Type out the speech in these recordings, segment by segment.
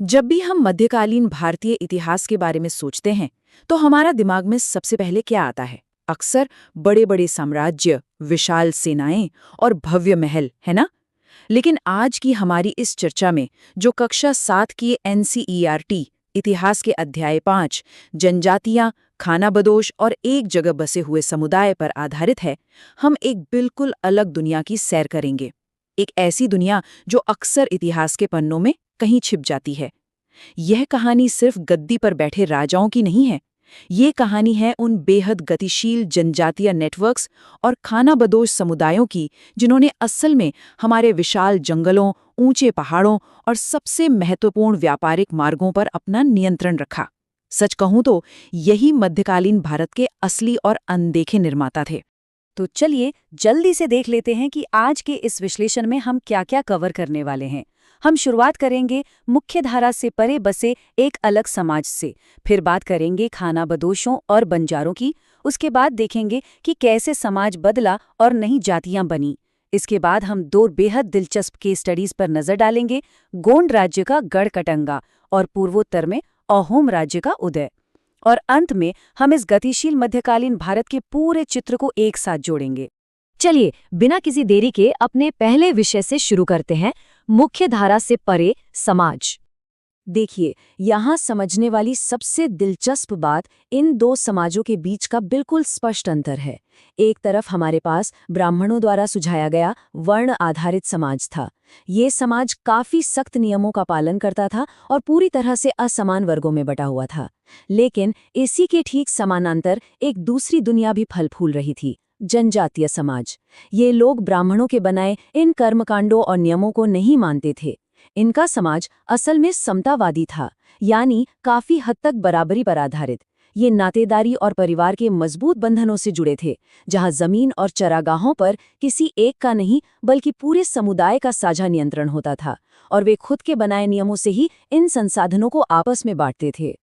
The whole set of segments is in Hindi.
जब भी हम मध्यकालीन भारतीय इतिहास के बारे में सोचते हैं तो हमारा दिमाग में सबसे पहले क्या आता है? अक्सर बड़े बड़े साम्राज्य, विशाल सेनाएं और भव्य महल, है ना? लेकिन आज की हमारी इस चर्चा में जो कक्षा 7 की एनसीईआरटी इतिहास के अध्याय 5 जनजातियां, खानाबदोश और एक जगह बसे हुए समुदाय पर आधारित है, हम एक बिल्कुल अलग दुनिया की सैर करेंगे। एक ऐसी दुनिया जो अक्सर इतिहास के पन्नों में कहीं छिप जाती है। यह कहानी सिर्फ गद्दी पर बैठे राजाओं की नहीं है। ये कहानी है उन बेहद गतिशील जनजातीय नेटवर्क्स और खानाबदोश समुदायों की, जिन्होंने असल में हमारे विशाल जंगलों, ऊंचे पहाड़ों और सबसे महत्वपूर्ण व्यापारिक मार्गों पर अपना नियंत्रण रखा। सच कहूं तो यही मध्यकालीन भारत के असली और अनदेखे निर्माता थे। तो चलिए जल्दी से देख लेते हैं कि आज के इस विश्लेषण में हम क्या-क्या कवर करने वाले हैं। हम शुरुआत करेंगे मुख्य धारा से परे बसे एक अलग समाज से, फिर बात करेंगे खानाबदोशों और बंजारों की, उसके बाद देखेंगे कि कैसे समाज बदला और नई जातियां बनी। इसके बाद हम दो बेहद दिलचस्प केस स्टडीज पर नजर डालेंगे, गोंड राज्य का गढ़कटंगा और पूर्वोत्तर में अहोम राज्य का उदय। और अंत में हम इस गतिशील मध्यकालीन भारत के पूरे चित्र को एक साथ जोड़ेंगे। चलिए बिना किसी देरी के अपने पहले विषय से शुरू करते हैं, मुख्य धारा से परे समाज। देखिए, यहाँ समझने वाली सबसे दिलचस्प बात इन दो समाजों के बीच का बिल्कुल स्पष्ट अंतर है। एक तरफ हमारे पास ब्राह्मणों द्वारा सुझाया गया वर्ण आधारित समाज था। ये समाज काफी सख्त नियमों का पालन करता था और पूरी तरह से असमान वर्गों में बटा हुआ था। लेकिन इसी के ठीक समानांतर एक दूसरी दुनिया भी फल फूल रही थी, जनजातीय समाज। ये लोग ब्राह्मणों के बनाए इन कर्मकांडों और नियमों को नहीं मानते थे। इनका समाज असल में समतावादी था, यानी काफी हद तक बराबरी पर आधारित। ये नातेदारी और परिवार के मजबूत बंधनों से जुड़े थे, जहां जमीन और चरागाहों पर किसी एक का नहीं बल्कि पूरे समुदाय का साझा नियंत्रण होता था, और वे खुद के बनाए नियमों से ही इन संसाधनों को आपस में बांटते थे।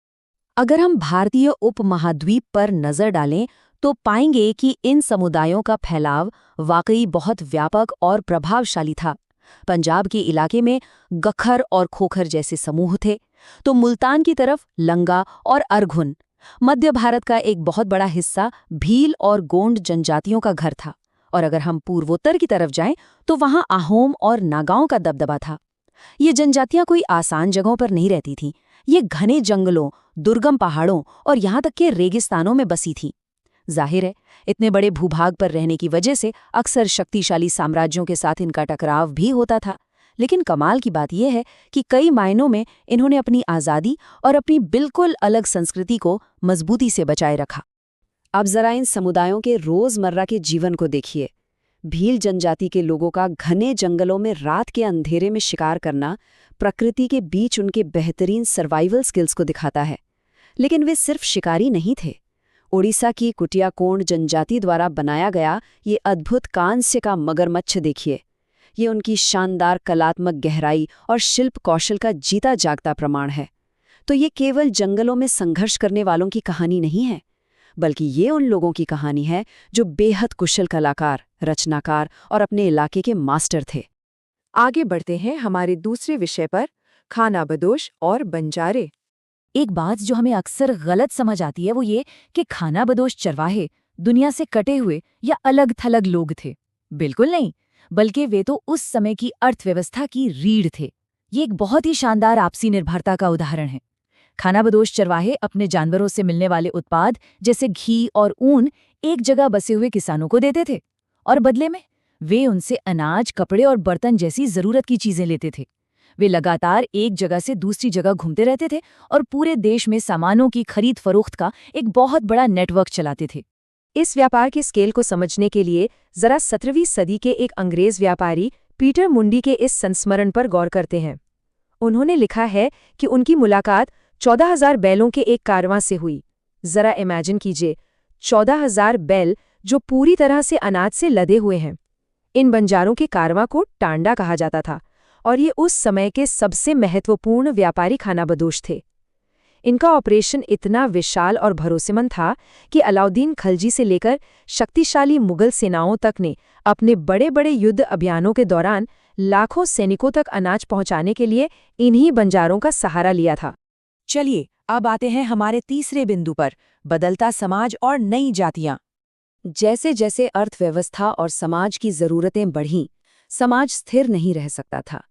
अगर हम भारतीय उपमहाद्वीप पर नजर डालें तो पाएंगे कि इन समुदायों का फैलाव वाकई बहुत व्यापक और प्रभावशाली था। पंजाब के इलाके में गखर और खोखर जैसे समूह थे, तो मुल्तान की तरफ लंगा और अरघुन। मध्य भारत का एक बहुत बड़ा हिस्सा भील और गोंड जनजातियों का घर था, और अगर हम पूर्वोत्तर की तरफ जाएं तो वहां अहोम और नागाओं का दबदबा था। ये जनजातियां कोई आसान जगहों पर नहीं रहती थीं। ये घने जंगलों, दुर्गम पहाड़ों और यहाँ तक के रेगिस्तानों में बसी थीं। जाहिर है, इतने बड़े भूभाग पर रहने की वजह से अक्सर शक्तिशाली साम्राज्यों के साथ इनका टकराव भी होता था। लेकिन कमाल की बात यह है कि कई मायनों में इन्होंने अपनी आज़ादी और अपनी बिल्कुल अलग संस्कृति को मजबूती से बचाए रखा। अब जरा इन समुदायों के रोजमर्रा के जीवन को देखिए। भील जनजाति के लोगों का घने जंगलों में रात के अंधेरे में शिकार करना प्रकृति के बीच उनके बेहतरीन सर्वाइवल स्किल्स को दिखाता है। लेकिन वे सिर्फ शिकारी नहीं थे। ओडिशा की कुटियाकोंड जनजाति द्वारा बनाया गया ये अद्भुत कांस्य का मगरमच्छ देखिए। ये उनकी शानदार कलात्मक गहराई और शिल्प कौशल का जीता जागता प्रमाण है। तो ये केवल जंगलों में संघर्ष करने वालों की कहानी नहीं है, बल्कि ये उन लोगों की कहानी है जो बेहद कुशल कलाकार, रचनाकार और अपने इलाके के मास्टर थे। आगे बढ़ते हैं हमारे दूसरे विषय पर, खानाबदोश और बंजारे। एक बात जो हमें अक्सर गलत समझ आती है वो ये कि खानाबदोश चरवाहे दुनिया से कटे हुए या अलग थलग लोग थे। बिल्कुल नहीं, बल्कि वे तो उस समय की अर्थव्यवस्था की रीढ़ थे। ये एक बहुत ही शानदार आपसी निर्भरता का उदाहरण है। खानाबदोश चरवाहे अपने जानवरों से मिलने वाले उत्पाद जैसे घी और ऊन एक जगह बसे हुए किसानों को देते थे, और बदले में वे उनसे अनाज, कपड़े और बर्तन जैसी जरूरत की चीजें लेते थे। वे लगातार एक जगह से दूसरी जगह घूमते रहते थे और पूरे देश में सामानों की खरीद फरोख्त का एक बहुत बड़ा नेटवर्क चलाते थे। इस व्यापार के स्केल को समझने के लिए जरा 17वीं सदी के एक अंग्रेज व्यापारी पीटर मुंडी के इस संस्मरण पर गौर करते हैं। उन्होंने लिखा है कि उनकी मुलाकात 14,000 बैलों के एक कारवां से हुई। जरा इमेजिन कीजिए, 14,000 बैल जो पूरी तरह से अनाज से लदे हुए हैं। इन बंजारों के कारवां को टांडा कहा जाता था, और ये उस समय के सबसे महत्वपूर्ण व्यापारी खानाबदोश थे। इनका ऑपरेशन इतना विशाल और भरोसेमंद था कि अलाउद्दीन खलजी से लेकर शक्तिशाली मुगल सेनाओं तक ने अपने बड़े बड़े युद्ध अभियानों के दौरान लाखों सैनिकों तक अनाज पहुंचाने के लिए इन्हीं बंजारों का सहारा लिया था। चलिए अब आते हैं हमारे तीसरे बिंदु पर, बदलता समाज और नई जातियां। जैसे जैसे अर्थव्यवस्था और समाज की जरूरतें बढ़ीं, समाज स्थिर नहीं रह सकता था।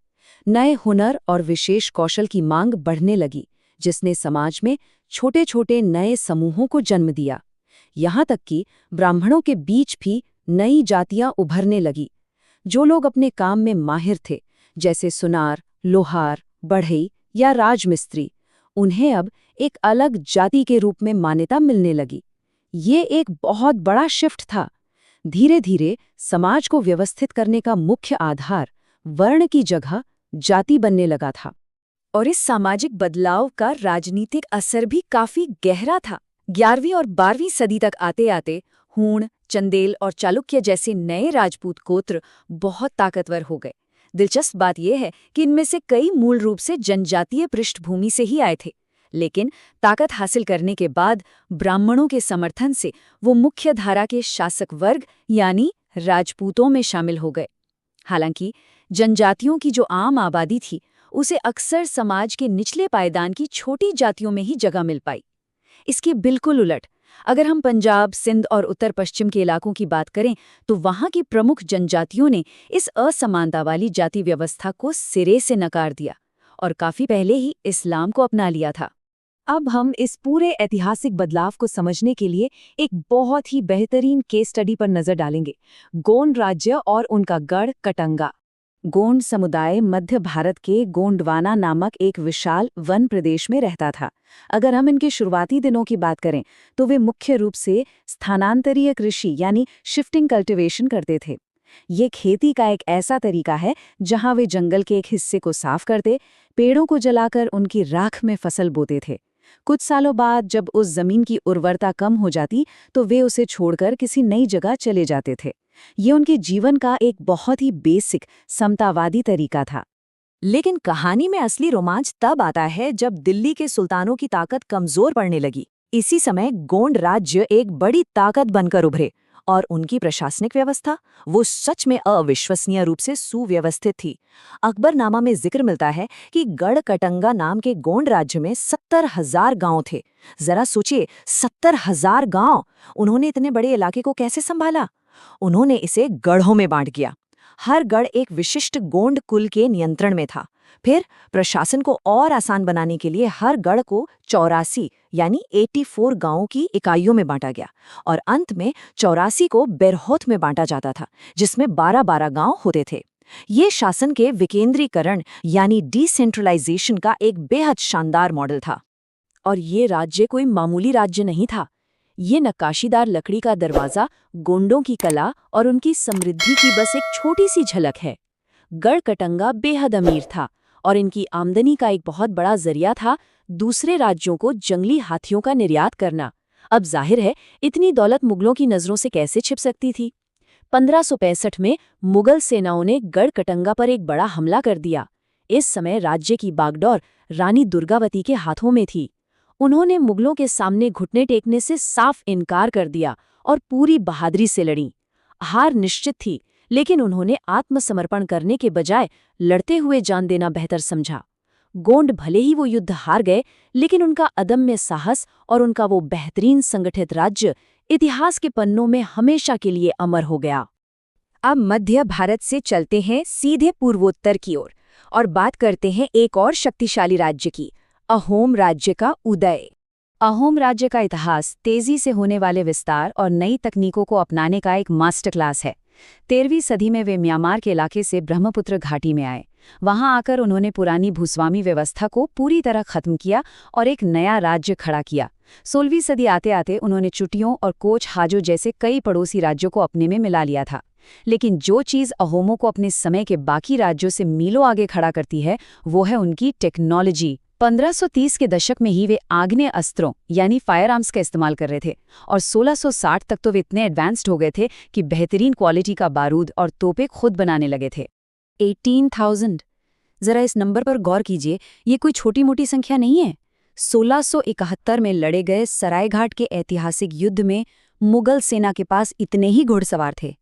नए हुनर और विशेष कौशल की मांग बढ़ने लगी, जिसने समाज में छोटे छोटे नए समूहों को जन्म दिया। यहाँ तक कि ब्राह्मणों के बीच भी नई जातियां उभरने लगी। जो लोग अपने काम में माहिर थे, जैसे सुनार, लोहार, बढ़ई या राजमिस्त्री, उन्हें अब एक अलग जाति के रूप में मान्यता मिलने लगी। ये एक बहुत बड़ा शिफ्ट था। धीरे धीरे समाज को व्यवस्थित करने का मुख्य आधार वर्ण की जगह जाति बनने लगा था। और इस सामाजिक बदलाव का राजनीतिक असर भी काफी गहरा था। 11वीं और 12वीं सदी तक आते आते हूण, चंदेल और चालुक्य जैसे नए राजपूत गोत्र बहुत ताकतवर हो गए। दिलचस्प बात यह है कि इनमें से कई मूल रूप से जनजातीय पृष्ठभूमि से ही आए थे, लेकिन ताकत हासिल करने के बाद ब्राह्मणों के समर्थन से वो मुख्य धारा के शासक वर्ग यानी राजपूतों में शामिल हो गए। हालांकि जनजातियों की जो आम आबादी थी, उसे अक्सर समाज के निचले पायदान की छोटी जातियों में ही जगह मिल पाई। इसके बिल्कुल उलट, अगर हम पंजाब, सिंध और उत्तर पश्चिम के इलाकों की बात करें, तो वहां की प्रमुख जनजातियों ने इस असमानता वाली जाति व्यवस्था को सिरे से नकार दिया और काफी पहले ही इस्लाम को अपना लिया था। अब हम इस पूरे ऐतिहासिक बदलाव को समझने के लिए एक बहुत ही बेहतरीन केस स्टडी पर नजर डालेंगे, गोंड राज्य और उनका गढ़ कटंगा। गोंड समुदाय मध्य भारत के गोंडवाना नामक एक विशाल वन प्रदेश में रहता था। अगर हम इनके शुरुआती दिनों की बात करें, तो वे मुख्य रूप से स्थानांतरीय कृषि यानी शिफ्टिंग कल्टीवेशन करते थे। ये खेती का एक ऐसा तरीका है जहां वे जंगल के एक हिस्से को साफ करते, पेड़ों को जलाकर उनकी राख में फसल बोते थे। कुछ सालों बाद जब उस जमीन की उर्वरता कम हो जाती, तो वे उसे छोड़कर किसी नई जगह चले जाते थे। ये उनके जीवन का एक बहुत ही बेसिक समतावादी तरीका था। लेकिन कहानी में असली रोमांच तब आता है जब दिल्ली के सुल्तानों की ताकत कमजोर पड़ने लगी। इसी समय गोंड राज्य एक बड़ी ताकत बनकर उभरे और उनकी प्रशासनिक व्यवस्था वो सच में अविश्वसनीय रूप से सुव्यवस्थित थी। अकबरनामा में जिक्र मिलता है कि गढ़ कटंगा नाम के गोंड राज्य में 70,000 गांव थे। जरा सोचिए, 70,000 गांव! उन्होंने इतने बड़े इलाके को कैसे संभाला? उन्होंने इसे गढ़ों में बांट दिया। हर गढ़ एक विशिष्ट गोंड कुल के नियंत्रण में था। फिर प्रशासन को और आसान बनाने के लिए हर गढ़ को 84 यानी 84 गांवों की इकाइयों में बांटा गया और अंत में 84 को बेरहोत में बांटा जाता था, जिसमें 12-12 गांव होते थे। ये शासन के विकेंद्रीकरण यानी डिसेंट्रलाइजेशन का एक बेहद शानदार मॉडल था। और ये राज्य कोई मामूली राज्य नहीं था। ये नक्काशीदार लकड़ी का दरवाजा गोंडों की कला और उनकी समृद्धि की बस एक छोटी सी झलक है। गढ़ कटंगा बेहद अमीर था और इनकी आमदनी का एक बहुत बड़ा जरिया था दूसरे राज्यों को जंगली हाथियों का निर्यात करना। अब जाहिर है, इतनी दौलत मुगलों की नजरों से कैसे छिप सकती थी। 1565 में मुगल सेनाओं ने गढ़ कटंगा पर एक बड़ा हमला कर दिया। इस समय राज्य की बागडोर रानी दुर्गावती के हाथों में थी। उन्होंने मुगलों के सामने घुटने टेकने से साफ इनकार कर दिया और पूरी बहादुरी से लड़ी। हार निश्चित थी, लेकिन उन्होंने आत्मसमर्पण करने के बजाय लड़ते हुए जान देना बेहतर समझा। गोंड भले ही वो युद्ध हार गए, लेकिन उनका अदम्य साहस और उनका वो बेहतरीन संगठित राज्य इतिहास के पन्नों में हमेशा के लिए अमर हो गया। अब मध्य भारत से चलते हैं सीधे पूर्वोत्तर की ओर और बात करते हैं एक और शक्तिशाली राज्य की, अहोम राज्य का उदय। अहोम राज्य का इतिहास तेजी से होने वाले विस्तार और नई तकनीकों को अपनाने का एक मास्टर क्लास है। 13वीं सदी में वे म्यांमार के इलाके से ब्रह्मपुत्र घाटी में आए। वहां आकर उन्होंने पुरानी भूस्वामी व्यवस्था को पूरी तरह खत्म किया और एक नया राज्य खड़ा किया। 16वीं सदी आते आते उन्होंने चुटियों और कोच हाजो जैसे कई पड़ोसी राज्यों को अपने में मिला लिया था। लेकिन जो चीज़ अहोमों को अपने समय के बाकी राज्यों से मीलों आगे खड़ा करती है, वो है उनकी टेक्नोलॉजी। 1530 के दशक में ही वे आग्नेय अस्त्रों यानी फायर आर्म्स का इस्तेमाल कर रहे थे और 1660 तक तो वे इतने एडवांस्ड हो गए थे कि बेहतरीन क्वालिटी का बारूद और तोपें खुद बनाने लगे थे। 18,000! जरा इस नंबर पर गौर कीजिए, ये कोई छोटी मोटी संख्या नहीं है। 1671 में लड़े गए सरायघाट के ऐतिहासिक युद्ध में मुगल सेना के पास इतने ही घुड़सवार थे।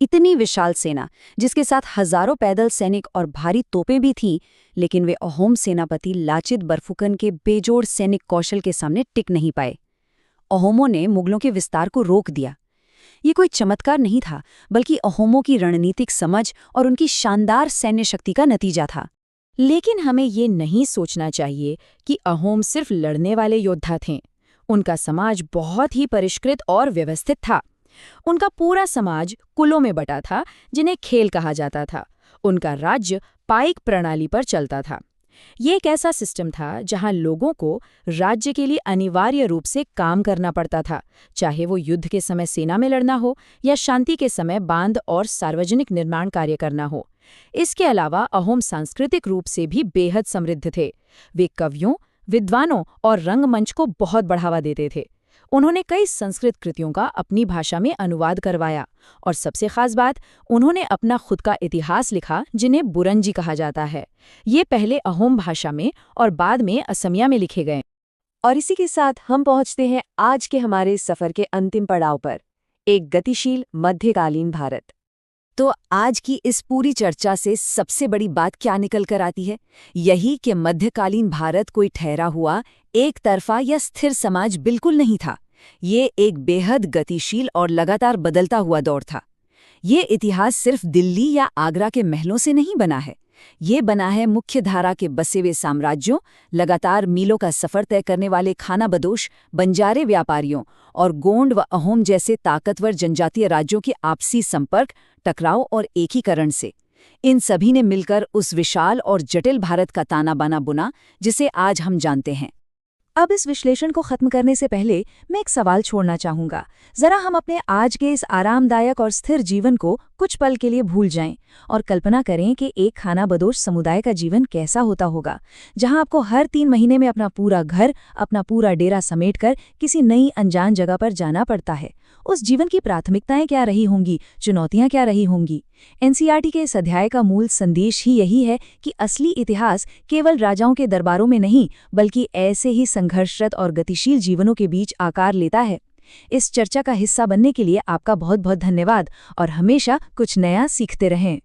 इतनी विशाल सेना, जिसके साथ हजारों पैदल सैनिक और भारी तोपें भी थीं, लेकिन वे अहोम सेनापति लाचित बरफुकन के बेजोड़ सैनिक कौशल के सामने टिक नहीं पाए। अहोमों ने मुगलों के विस्तार को रोक दिया। ये कोई चमत्कार नहीं था, बल्कि अहोमों की रणनीतिक समझ और उनकी शानदार सैन्य शक्ति का नतीजा था। लेकिन हमें ये नहीं सोचना चाहिए कि अहोम सिर्फ लड़ने वाले योद्धा थे। उनका समाज बहुत ही परिष्कृत और व्यवस्थित था। उनका पूरा समाज कुलों में बटा था, जिन्हें खेल कहा जाता था। उनका राज्य पाइक प्रणाली पर चलता था। ये एक ऐसा सिस्टम था जहां लोगों को राज्य के लिए अनिवार्य रूप से काम करना पड़ता था, चाहे वो युद्ध के समय सेना में लड़ना हो या शांति के समय बांध और सार्वजनिक निर्माण कार्य करना हो। इसके अलावा अहोम सांस्कृतिक रूप से भी बेहद समृद्ध थे। वे कवियों, विद्वानों और रंगमंच को बहुत बढ़ावा देते थे। उन्होंने कई संस्कृत कृतियों का अपनी भाषा में अनुवाद करवाया, और सबसे खास बात, उन्होंने अपना खुद का इतिहास लिखा, जिन्हें बुरंजी कहा जाता है। ये पहले अहोम भाषा में और बाद में असमिया में लिखे गए। और इसी के साथ हम पहुंचते हैं आज के हमारे सफर के अंतिम पड़ाव पर, एक गतिशील मध्यकालीन भारत। तो आज की इस पूरी चर्चा से सबसे बड़ी बात क्या निकल कर आती है? यही कि मध्यकालीन भारत कोई ठहरा हुआ, एक तरफा या स्थिर समाज बिल्कुल नहीं था। ये एक बेहद गतिशील और लगातार बदलता हुआ दौर था। ये इतिहास सिर्फ दिल्ली या आगरा के महलों से नहीं बना है। ये बना है मुख्य धारा के बसे हुए साम्राज्यों, लगातार मीलों का सफर तय करने वाले खानाबदोश, बंजारे व्यापारियों और गोंड व अहोम जैसे ताकतवर जनजातीय राज्यों के आपसी संपर्क, टकराव और एकीकरण से। इन सभी ने मिलकर उस विशाल और जटिल भारत का ताना बाना बुना, जिसे आज हम जानते हैं। अब इस विश्लेषण को खत्म करने से पहले मैं एक सवाल छोड़ना चाहूंगा। जरा हम अपने आज के इस आरामदायक और स्थिर जीवन को कुछ पल के लिए भूल जाएं और कल्पना करें कि एक खानाबदोश समुदाय का जीवन कैसा होता होगा, जहां आपको हर 3 महीने में अपना पूरा घर, अपना पूरा डेरा समेटकर किसी नई अनजान जगह पर जाना पड़ता है। उस जीवन की प्राथमिकताएं क्या रही होंगी, चुनौतियां क्या रही होंगी? एनसीईआरटी के इस अध्याय का मूल संदेश ही यही है कि असली इतिहास केवल राजाओं के दरबारों में नहीं, बल्कि ऐसे ही संघर्षरत और गतिशील जीवनों के बीच आकार लेता है। इस चर्चा का हिस्सा बनने के लिए आपका बहुत बहुत धन्यवाद, और हमेशा कुछ नया सीखते रहें।